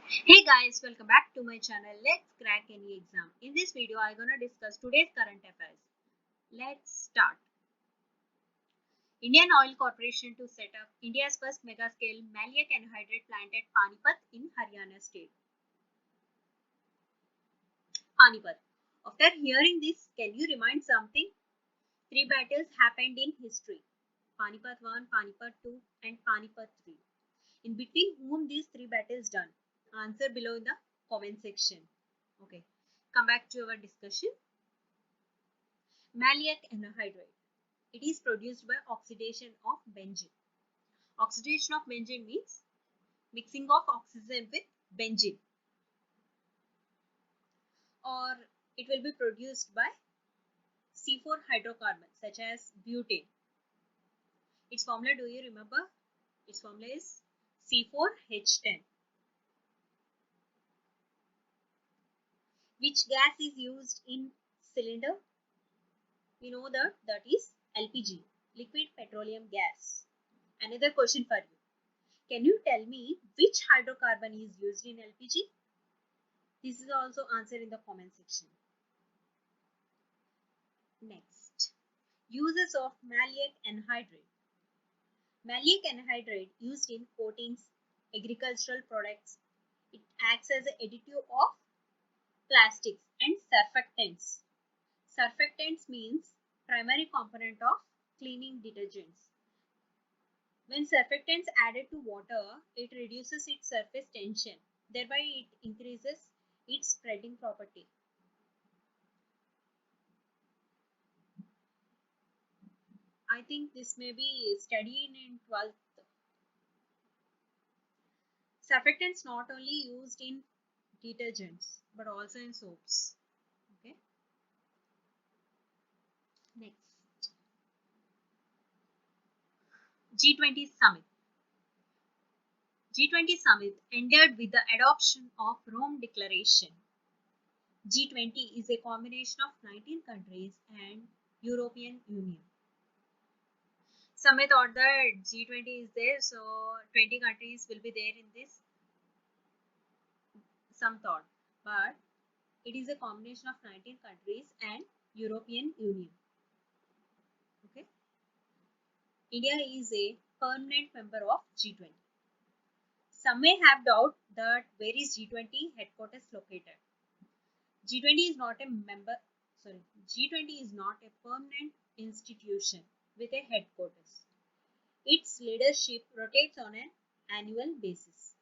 Hey guys, welcome back to my channel. Let's crack any exam. In this video, I'm gonna discuss today's current affairs. Let's start. Indian Oil Corporation to set up India's first mega-scale maleic anhydride plant at Panipat in Haryana state. Panipat. After hearing this, can you remind something? Three battles happened in history. Panipat 1, Panipat 2 and Panipat 3. In between whom these three battles done? Answer below in the comment section. Okay, come back to our discussion. Maleic anhydride. It is produced by oxidation of benzene. Oxidation of benzene means mixing of oxygen with benzene, or it will be produced by C4 hydrocarbons such as butane. Its formula, do you remember? Its formula is C4H10. Which gas is used in cylinder? We know that is LPG, liquid petroleum gas. Another question for you. Can you tell me which hydrocarbon is used in LPG? This is also answered in the comment section. Next, uses of maleic anhydride. Maleic anhydride used in coatings, agricultural products. It acts as an additive of plastics and surfactants. Surfactants means primary component of cleaning detergents. When surfactants added to water, it reduces its surface tension. Thereby, it increases its spreading property. I think this may be studied in 12th. Surfactants not only used in detergents but also in soaps. Okay. Next, G20 summit. G20 summit ended with the adoption of Rome Declaration. G20 is a combination of 19 countries and European Union. Some may thought that G20 is there, so 20 countries will be there in this. Some thought, but it is a combination of 19 countries and European Union. Okay. India is a permanent member of G20. Some may have doubt that where is G20 headquarters located. G20 is not a member, sorry, G20 is not a permanent institution with a headquarters. Its leadership rotates on an annual basis.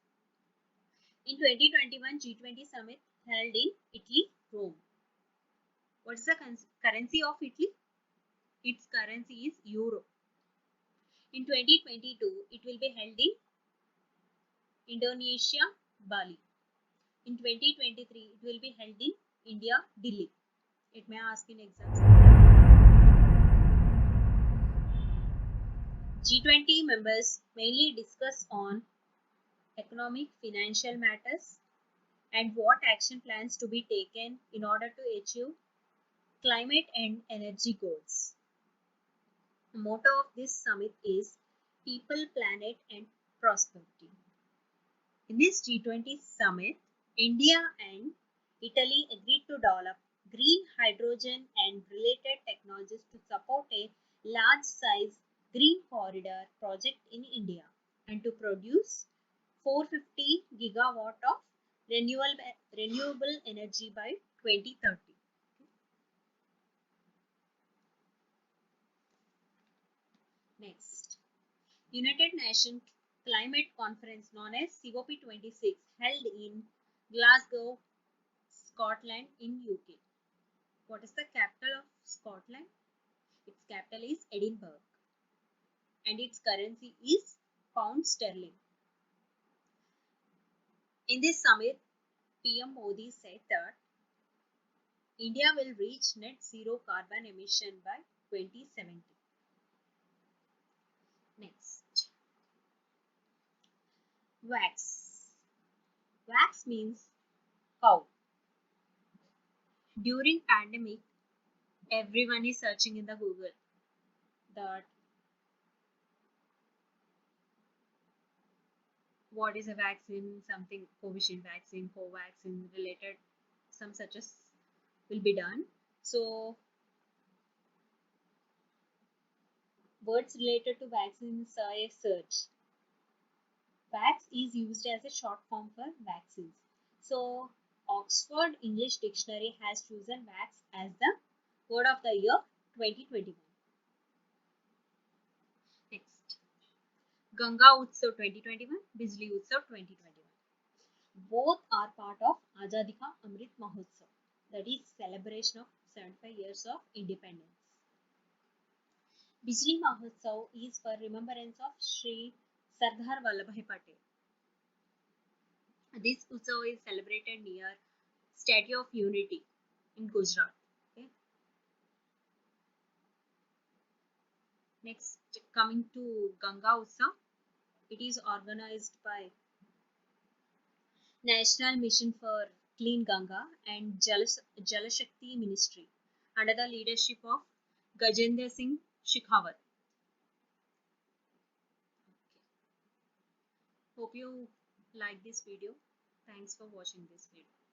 In 2021, G20 summit held in Italy, Rome. What is the currency of Italy? Its currency is euro. In 2022, it will be held in Indonesia, Bali. In 2023, it will be held in India, Delhi. It may ask in exams. G20 members mainly discuss on economic, financial matters and what action plans to be taken in order to achieve climate and energy goals. The motto of this summit is People, Planet and Prosperity. In this G20 summit, India and Italy agreed to develop green hydrogen and related technologies to support a large-size green corridor project in India and to produce 450 gigawatt of renewable energy by 2030. Next, United Nations Climate Conference known as COP26 held in Glasgow, Scotland in UK. What is the capital of Scotland? Its capital is Edinburgh and its currency is pound sterling. In this summit, PM Modi said that India will reach net zero carbon emission by 2070. Next, wax. Wax means cow. During pandemic, everyone is searching in the Google that what is a vaccine, something Covishield vaccine, Covaxin related, some such as will be done. So words related to vaccines are a search. Vax is used as a short form for vaccines. So Oxford English Dictionary has chosen vax as the word of the year 2021. Next, Ganga Utsav 2021, Bijli Utsav 2021. Both are part of Azadi Ka Amrit Mahotsav, that is celebration of 75 years of independence. Bijli Mahotsav is for remembrance of Sri Sardar Vallabhai Patel. This Utsav is celebrated near Statue of Unity in Gujarat. Okay. Next, coming to Ganga Utsav, it is organized by National Mission for Clean Ganga and Jalashakti Ministry under the leadership of Gajendra Singh Shekhawat. Okay. Hope you like this video. Thanks for watching this video.